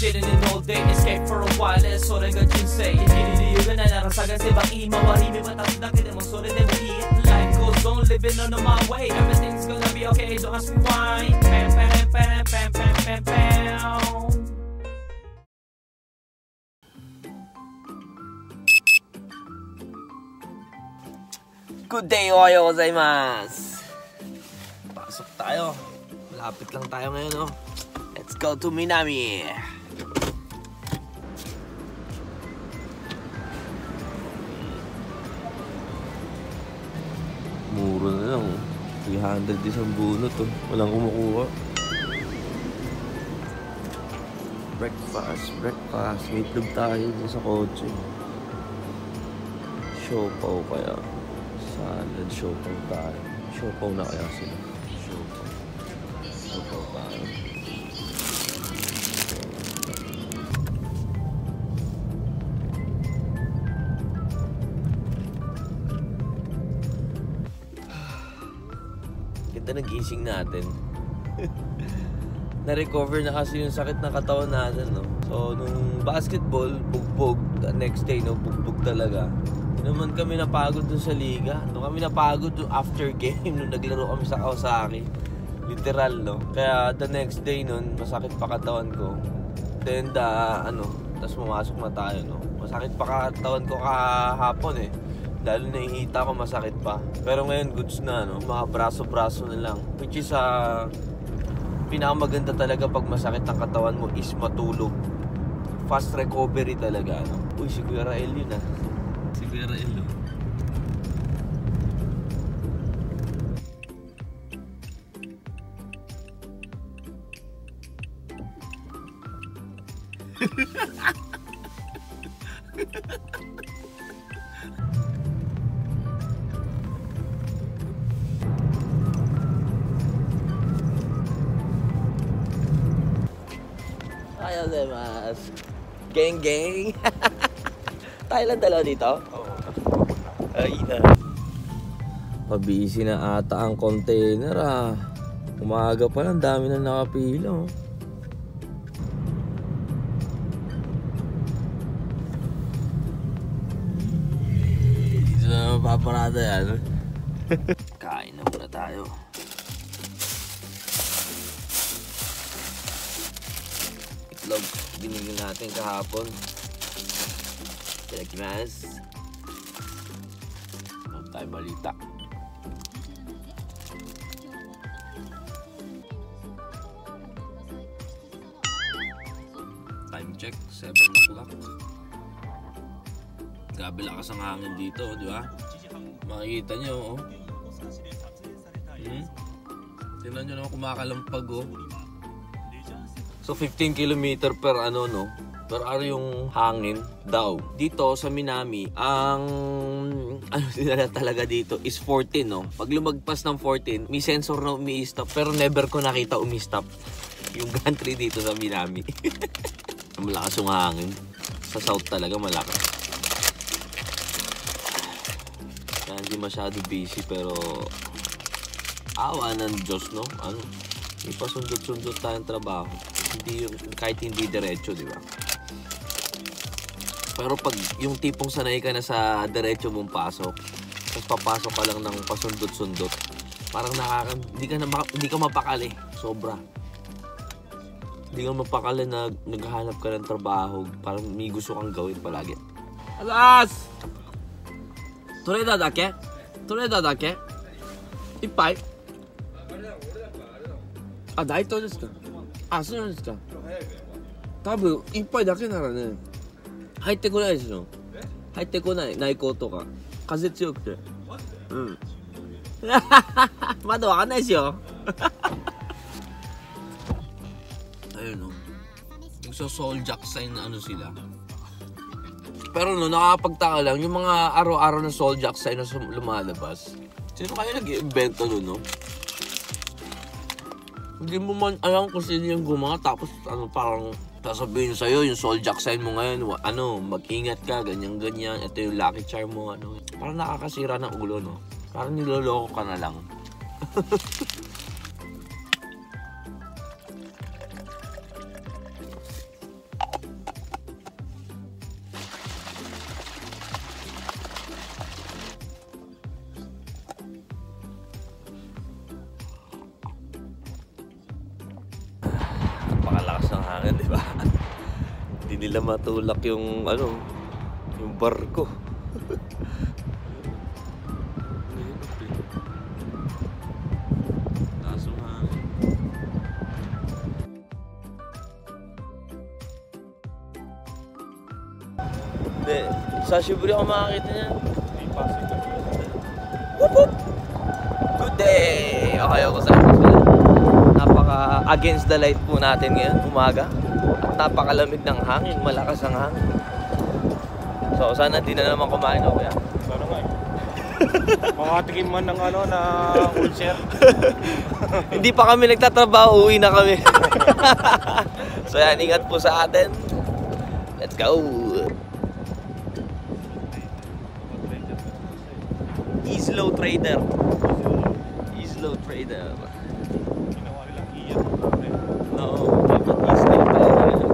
sitting in all day, escape for a while, それが人生。生きる理由がないなら探せばいい。周り見渡すだけでもそれでもいい。Life goes on, living on my way. Everything's gonna be okay, don't ask me why. Pam, pam, pam, pam, pam, pam, pam. Good day, ohayo gozaimasu. Pasok tayo. Malapit lang tayo ngayon, oh. Let's go to Minami. Mura na lang, oh. 300 isang bunot, oh. Walang kumukuha. Breakfast. May itlog tayo dun sa kotse. Siopaw kaya. Salad, siopaw tayo. Siopaw na kaya sila. Siopaw tayo. Ganda ng gising natin. Na-recover na kasi yung sakit na katawan natin, no? So, nung basketball, bugbog. The next day, no? Bugbog talaga. Hindi naman kami napagod dun sa liga. Nung kami napagod dun after game, nung naglaro kami sa Kawasaki. Literal, no? Kaya the next day nun, masakit pa katawan ko. Then, tas pumasok na tayo, no? Masakit pa katawan ko kahapon, eh. Lalo nahihita ko, masakit pa. Pero ngayon, goods na, no? Mga braso-braso na lang. Which is, pinakamaganda talaga pag masakit ang katawan mo is matulog. Fast recovery talaga, no? Uy, si Kuya Rael yun, ah. Si Kuya Rael, no? Ayaw mas. Gang. Tayo lang dalawa dito? Oo. Ay na. Pabisi na ata ang container, ah. Umaga pa lang, dami na nakapila, oh. Dito na mapaparada yan. Kain na muna tayo. Itlog, binigyan natin kahapon. Itadakimasu. Ano tayo balita? Time check, 7 o'clock. Grabe lakas ang hangin dito, di ba? Makikita nyo, oh. Tingnan nyo naman kumakalampag, oh. So 15 km per per hour yung hangin daw. Dito sa Minami, ang nila talaga dito is 14, no? Pag lumagpas ng 14, may sensor na umi-stop, pero never ko nakita umi-stop yung gantry dito sa Minami. Malakas yung hangin. Sa south talaga malakas. Kaya hindi masyado busy, pero awa ng Diyos, no? May pasundot-sundot tayong trabaho. Hindi yung, kahit hindi diretso, di ba? Pero pag yung tipong sanay ka na sa diretso mong pasok, tapos papasok ka lang ng pasundot-sundot, parang hindi ka mapakali. Sobra. Hindi ka mapakali na naghahanap ka ng trabaho, parang may gusto kang gawin palagi. Alas! Toreda dake? Ippai? Daito desu ka? そうなんですか。多分一杯だけならね入ってこないですよ。入ってこない、内向とか風強くて。まだわかんないですよ。ayun, no? Nagso-soul jack sign na sila. Pero no, nakakapagtaka lang yung mga araw-araw na soul jack sign na lumalabas. Sino kaya nag-invento nun, no? Hindi mo man alam kung sino yung gumawa, tapos parang sasabihin sa'yo yung soul jack sign mo ngayon, mag-ingat ka, ganyan-ganyan, ito yung lucky charm mo, Parang nakakasira ng ulo, no? Parang niloloko ka na lang. ng hangin, di ba? Hindi nila matulak yung ano, yung barko. Taas ng hangin. Hindi, sa Shiburi ako makakita niya. Whoop whoop! Good day! Okay ako sa napaka against the light po natin ngayon, umaga. At napakalamig ng hangin, malakas ang hangin. So sana di na naman kumain ako yan. Sana nga eh. Makatikim man ng ano na ulcer. Hindi pa kami nagtatrabaho, uwi na kami. So yan, ingat po sa atin. Let's go! Slow trader. Slow trader. Ginawa nilang iyan. No, dapat slow trader.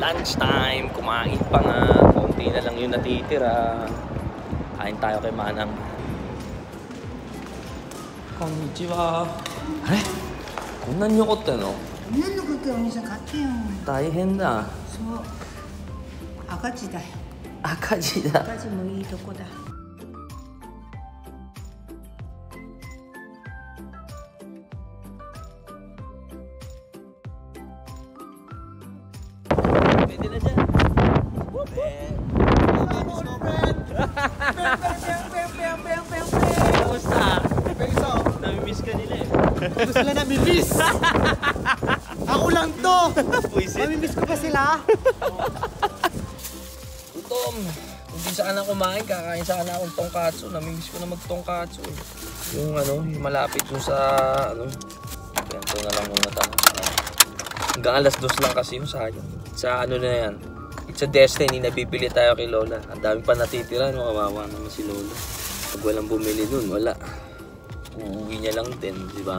Lunchtime, kumain pa nga. Konti na lang yung natitira. Kain tayo kay Manang. Konnichiwa. Are? Konnan yo kotte no? 何のクッキーお兄さん買ってよ。大変だ。そう赤字だよ。赤字だ。赤字もいいとこだ。Pwede na dyan. Kamusta? Namimiss ka nila eh. Gusto sila namimiss! Ako lang to! Puisit. Namimiss ko ba sila? Gutom. Hindi sana kumain, kakain sana akong tongkatsu. Namimiss ko na mag-tongkatsu. Yung ano, yung malapit yung sa ano. Ganito na lang muna tayo. Hanggang alas 2 lang kasi yung sayang. Sa ano na yan. It's a destiny na bibili tayo kay Lola. Ang dami pa natitira, no? Kawawa naman si Lola. Pag walang bumili nun, wala. Uuwi niya lang din, di ba?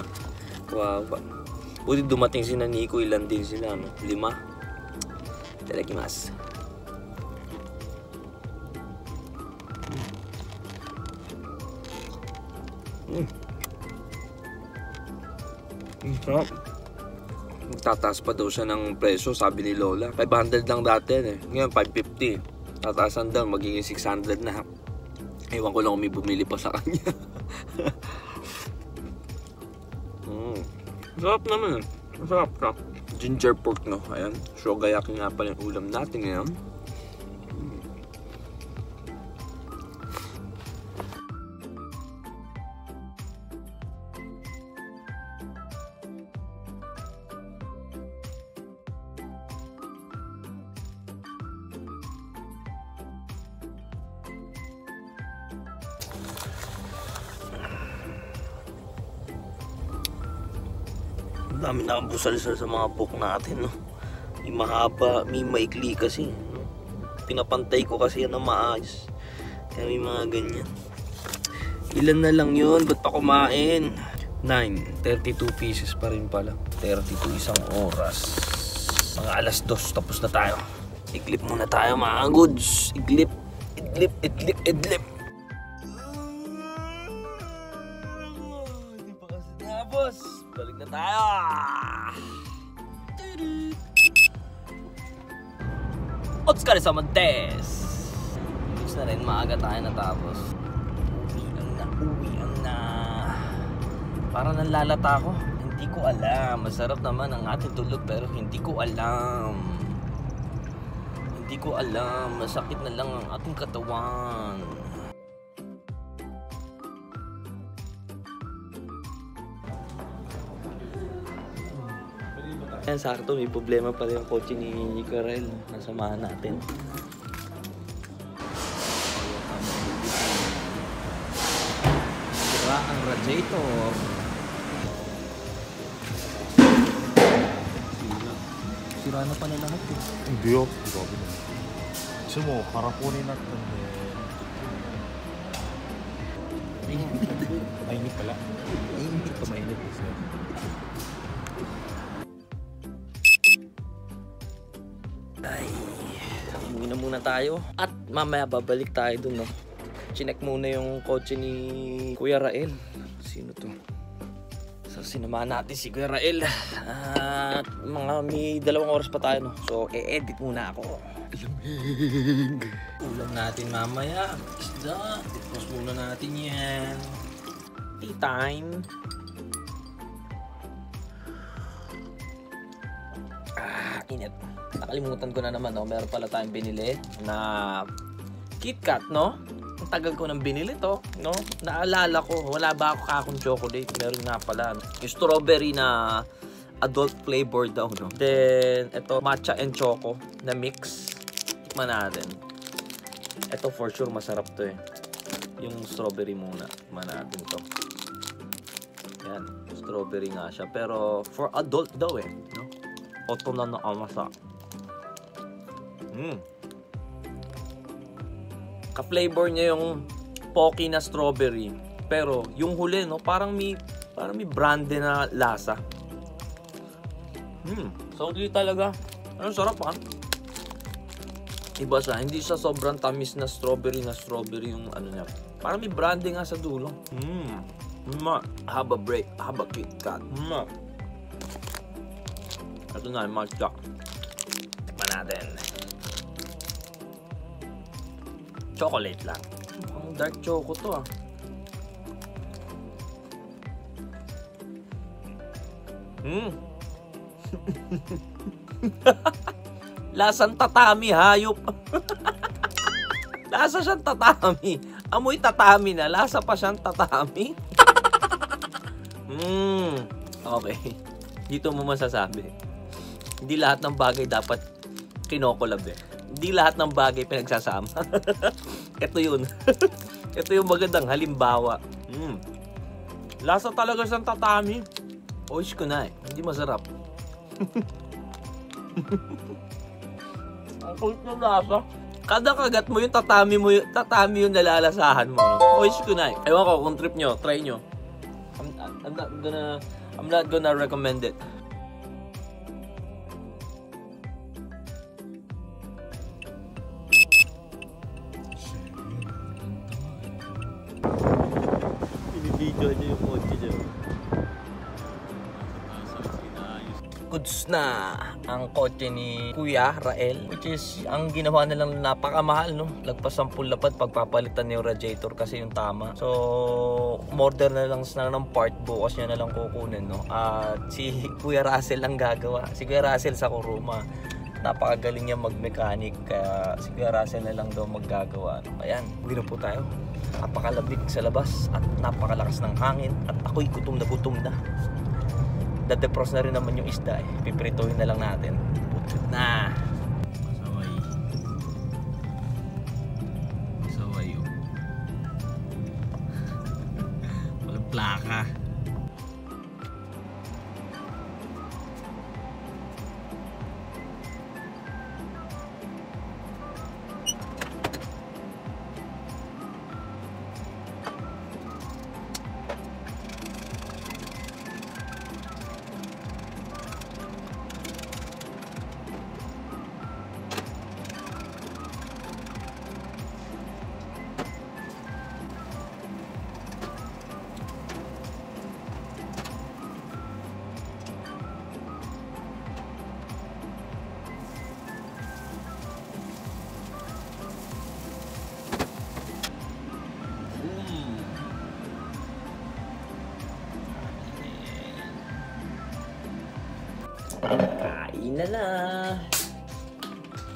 Kawawa. Buti dumating si Nico, ilan din sila, no? 5. Itadakimasu. Sarap. Tataas pa daw siya ng presyo, sabi ni Lola. 500 lang dati eh. Ngayon 550. Tataasan daw, magiging 600 na. Ewan ko lang kung may bumili pa sa kanya. Sarap naman eh. Masarap ka. Ginger pork, no? Ayan. Shogayaki nga pala yung ulam natin ngayon. Dami na ang busal-sal sa mga book natin, no? May mahaba, may maikli kasi, no? Pinapantay ko kasi yan na maayos. Kaya may mga ganyan. Ilan na lang yun? Ba't pa kumain? 9, 32 pieces pa rin pala. 32 isang oras. Mga alas 2, tapos na tayo. Iglip muna tayo mga goods. Iglip, idlip, idlip, idlip. Hindi pa kasi tapos. Balik na tayo. Otsukaresama desu. Next na rin, maaga tayo natapos. Uwian na. Para nanlalata ako. Hindi ko alam. Masarap naman ang ating tulog pero hindi ko alam. Hindi ko alam. Masakit na lang ang ating katawan. Yan, sakto. May problema pala yung kotse ni Karel. Nasamahan natin. Sira ang radiator. Sira na pala lahat eh. Hindi oh. Grabe na. Kasi mo, karapunin natin. Mainit pala. Mainit pa, mainit. Ay, umuwi na muna tayo. At mamaya babalik tayo dun, no? Chinek muna yung kotse ni Kuya Rael. Sino to? So, sinamahan natin si Kuya Rael. At may 2 oras pa tayo, no? So, e-edit muna ako. Lamig. Ulam natin mamaya. Isda. Tipos muna natin yan. Tea time. Init. Nakalimutan ko na naman, no? Meron pala tayong binili na KitKat, no? Ang tagal ko nang binili to, no? Naalala ko, wala ba ako kakong chocolate? Meron nga pala, no? Yung strawberry na adult flavor daw, no? Then, ito, matcha and choco na mix. Tikman natin. Ito for sure masarap to eh. Yung strawberry muna. Tikman natin to. Yan, strawberry nga siya. Pero for adult daw eh, no? Oto na nakamasa. Ka-flavor niya yung pocky na strawberry. Pero yung huli, no, parang may brandy na lasa. Solid talaga. Ano, sarap ha? Iba siya. Hindi siya sobrang tamis na strawberry yung ano niya. Parang may brandy nga sa dulo. Haba break. Haba KitKat. Ito na yung matcha. Tikman natin. Chocolate lang. Ang dark choco to ah. Lasang tatami, hayop. Lasa siyang tatami. Amoy tatami na. Lasa pa siyang tatami. Okay. Dito mo masasabi. Hindi lahat ng bagay dapat kinokolab eh. Hindi lahat ng bagay pinagsasama. Ito yun. Ito yung magandang halimbawa. Lasa talaga siyang tatami. Oish ko na eh. Hindi masarap. Ang kulit ng lasa. Kada kagat mo yung tatami yung nalalasahan mo. No? Oish ko na eh. Ewan ko kung trip nyo, try nyo. I'm not gonna recommend it. Video niya yung kotse niya. Goods na ang kotse ni Kuya Rael, which is ang ginawa na lang napakamahal, no? Lagpas 10 lapad pagpapalitan niyo radiator kasi yung tama. So, order na lang ng part, bukas niya na lang kukunin, no? At si Kuya Russell ang gagawa. Si Kuya Russell sa Kuruma. Napakagaling niya mag-mechanic, kaya si Kuya Russell na lang daw maggagawa. Ayan, uwi na po tayo. Napakalamig sa labas at napakalakas ng hangin at ako'y gutom na. Dadepros na rin naman yung isda eh. Piprituhin na lang natin. Putot na. Masaway yun. Walang plaka. Kain na na.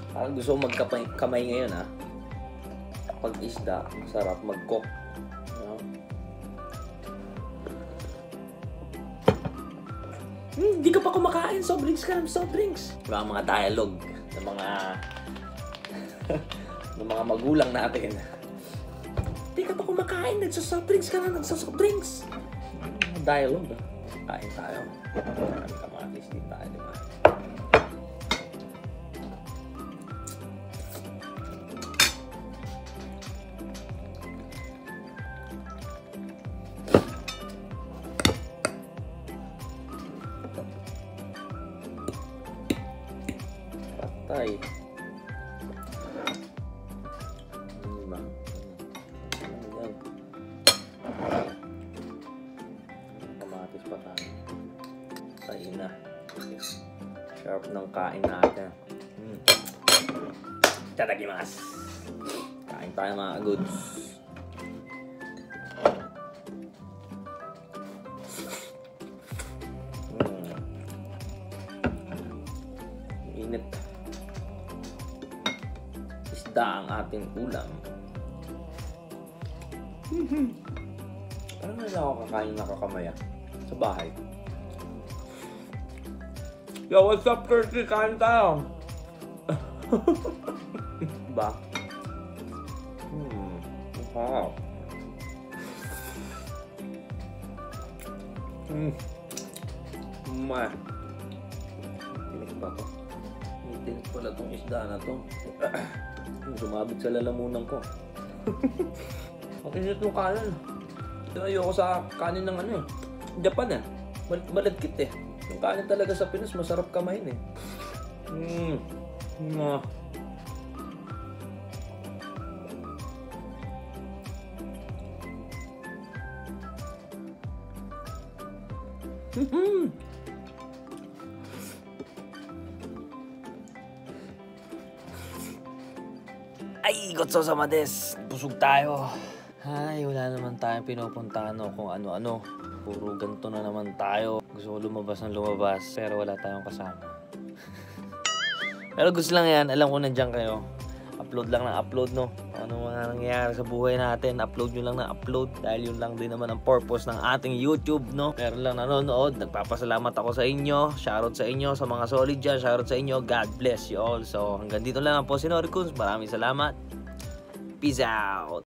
Parang gusto ko magkamay ngayon ha. Kapag isda, masarap mag-cook. Hindi ka pa kumakain. Soft drinks ka ng soft drinks. Diba mga dialogue ng mga ng mga magulang natin. Hindi ka pa kumakain. Nagsasoft drinks ka na. Nagsasoft drinks. Dialogue. Kain tayo. Marami kamatis din tayo. Diba? Patay. Diba? Ayan. Kamatis pa tayo. Tayo na. Sharp ng kain natin. Tatakimasu. Kain tayo mga goods. Init. Isda ang ating ulam. Parang wala ako kakain nakakamaya sa bahay. Yo, what's up, Turkey? Kain tayo. Diba? Wow. Tinik pa to. Tinik pala tong isda na to. Sumabit sa lalamunan ko. Makinit yung kanin. Ito ayoko sa kanin ng ano eh. Japan eh. Malagkit eh. Yung kanin talaga sa Pinas, masarap kamain eh. Ay, gotsosama des. Busog tayo. Ay, wala naman tayong pinupuntahan o kung ano-ano. Puro ganito na naman tayo. Gusto ko lumabas ng lumabas, pero wala tayong kasama. Pero gusto lang yan, alam ko nandiyan kayo. Upload lang ng upload, no? Ano mga nangyayari sa buhay natin, upload nyo lang ng upload. Dahil yun lang din naman ang purpose ng ating YouTube, no? Meron lang nanonood, nagpapasalamat ako sa inyo. Shoutout sa inyo, sa mga solid dyan. Shoutout sa inyo, God bless you all. So hanggang dito lang po si Noricus. Maraming salamat. Peace out.